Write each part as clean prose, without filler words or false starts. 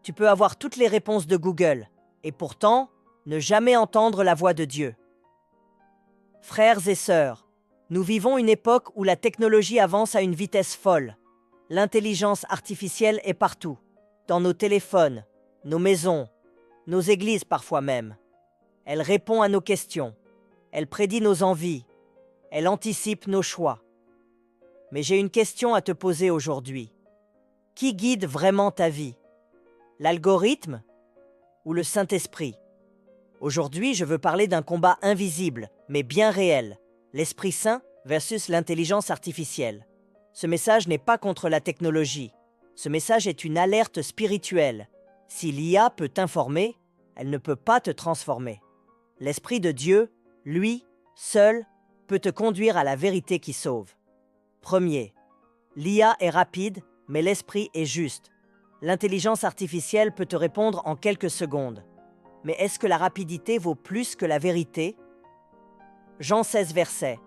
Tu peux avoir toutes les réponses de Google, et pourtant, ne jamais entendre la voix de Dieu. Frères et sœurs, nous vivons une époque où la technologie avance à une vitesse folle. L'intelligence artificielle est partout, dans nos téléphones, nos maisons, nos églises parfois même. Elle répond à nos questions, elle prédit nos envies, elle anticipe nos choix. Mais j'ai une question à te poser aujourd'hui. Qui guide vraiment ta vie? L'algorithme ou le Saint-Esprit? Aujourd'hui, je veux parler d'un combat invisible, mais bien réel, l'Esprit Saint versus l'intelligence artificielle. Ce message n'est pas contre la technologie. Ce message est une alerte spirituelle. Si l'IA peut t'informer, elle ne peut pas te transformer. L'Esprit de Dieu, lui, seul, peut te conduire à la vérité qui sauve. Premier, l'IA est rapide, mais l'Esprit est juste. L'intelligence artificielle peut te répondre en quelques secondes. Mais est-ce que la rapidité vaut plus que la vérité? Jean 16, verset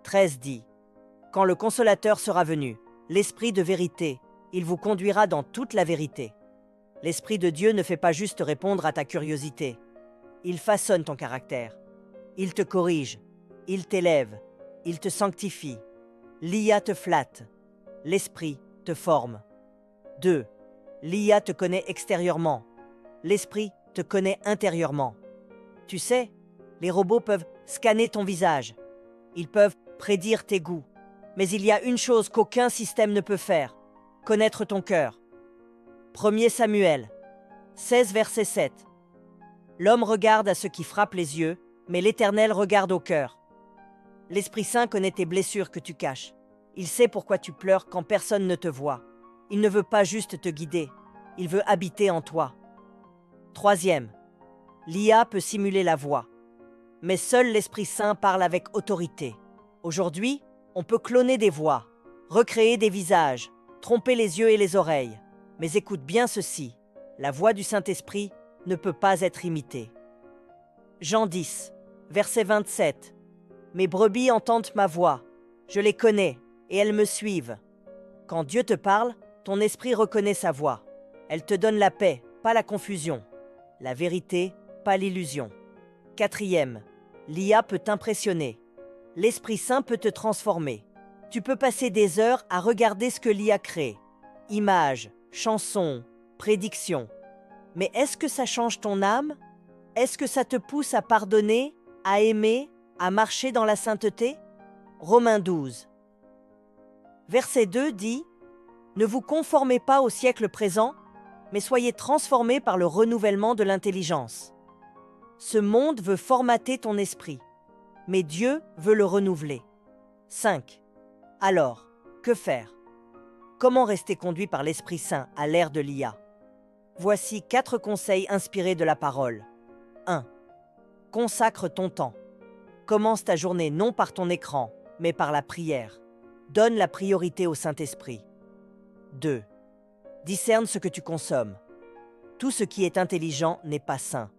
13 dit « Quand le Consolateur sera venu, l'Esprit de vérité, il vous conduira dans toute la vérité. » L'Esprit de Dieu ne fait pas juste répondre à ta curiosité. Il façonne ton caractère. Il te corrige. Il t'élève. Il te sanctifie. L'IA te flatte. L'Esprit te forme. 2. L'IA te connaît extérieurement. L'Esprit te connaît intérieurement. Tu sais, les robots peuvent scanner ton visage. Ils peuvent prédire tes goûts. Mais il y a une chose qu'aucun système ne peut faire. Connaître ton cœur. 1 Samuel 16, verset 7. L'homme regarde à ce qui frappe les yeux, mais l'Éternel regarde au cœur. L'Esprit Saint connaît tes blessures que tu caches. Il sait pourquoi tu pleures quand personne ne te voit. Il ne veut pas juste te guider, il veut habiter en toi. 3. L'IA peut simuler la voix, mais seul l'Esprit Saint parle avec autorité. Aujourd'hui, on peut cloner des voix, recréer des visages, tromper les yeux et les oreilles. Mais écoute bien ceci, la voix du Saint-Esprit ne peut pas être imitée. Jean 10, verset 27. Mes brebis entendent ma voix, je les connais, et elles me suivent. Quand Dieu te parle, ton esprit reconnaît sa voix. Elle te donne la paix, pas la confusion. La vérité, pas l'illusion. 4. L'IA peut t'impressionner. L'Esprit Saint peut te transformer. Tu peux passer des heures à regarder ce que l'IA crée. Images, chansons, prédictions. Mais est-ce que ça change ton âme? Est-ce que ça te pousse à pardonner, à aimer, à marcher dans la sainteté? Romains 12. Verset 2 dit « Ne vous conformez pas au siècle présent, mais soyez transformés par le renouvellement de l'intelligence. » Ce monde veut formater ton esprit, mais Dieu veut le renouveler. 5. Alors, que faire? Comment rester conduit par l'Esprit Saint à l'ère de l'IA? Voici 4 conseils inspirés de la parole. 1. Consacre ton temps. Commence ta journée non par ton écran, mais par la prière. Donne la priorité au Saint-Esprit. 2. Discerne ce que tu consommes. Tout ce qui est intelligent n'est pas sain.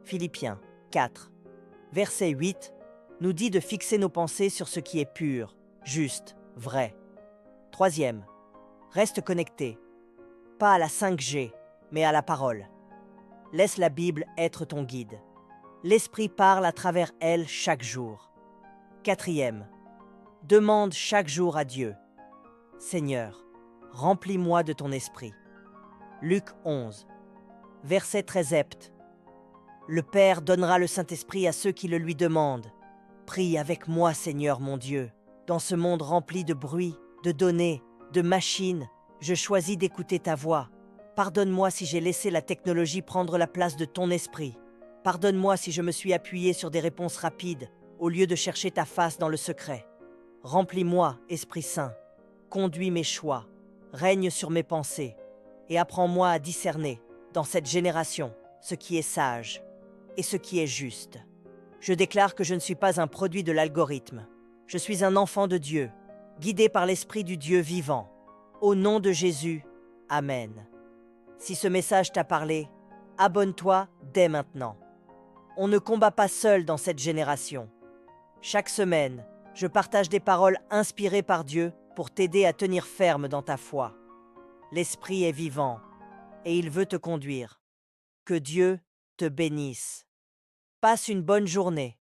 Philippiens 4, verset 8, nous dit de fixer nos pensées sur ce qui est pur, juste, vrai. 3. Reste connecté, pas à la 5G, mais à la parole. Laisse la Bible être ton guide. L'Esprit parle à travers elle chaque jour. 4. Demande chaque jour à Dieu. Seigneur, remplis-moi de ton esprit. Luc 11, verset 13. Le Père donnera le Saint-Esprit à ceux qui le lui demandent. Prie avec moi, Seigneur mon Dieu. Dans ce monde rempli de bruit, de données, de machines, je choisis d'écouter ta voix. Pardonne-moi si j'ai laissé la technologie prendre la place de ton esprit. Pardonne-moi si je me suis appuyé sur des réponses rapides, au lieu de chercher ta face dans le secret. Remplis-moi, Esprit Saint. Conduis mes choix, règne sur mes pensées, et apprends-moi à discerner, dans cette génération, ce qui est sage et ce qui est juste. Je déclare que je ne suis pas un produit de l'algorithme. Je suis un enfant de Dieu, guidé par l'Esprit du Dieu vivant. Au nom de Jésus, Amen. Si ce message t'a parlé, abonne-toi dès maintenant. On ne combat pas seul dans cette génération. Chaque semaine, je partage des paroles inspirées par Dieu pour t'aider à tenir ferme dans ta foi. L'Esprit est vivant. et il veut te conduire. Que Dieu te bénisse. Passe une bonne journée.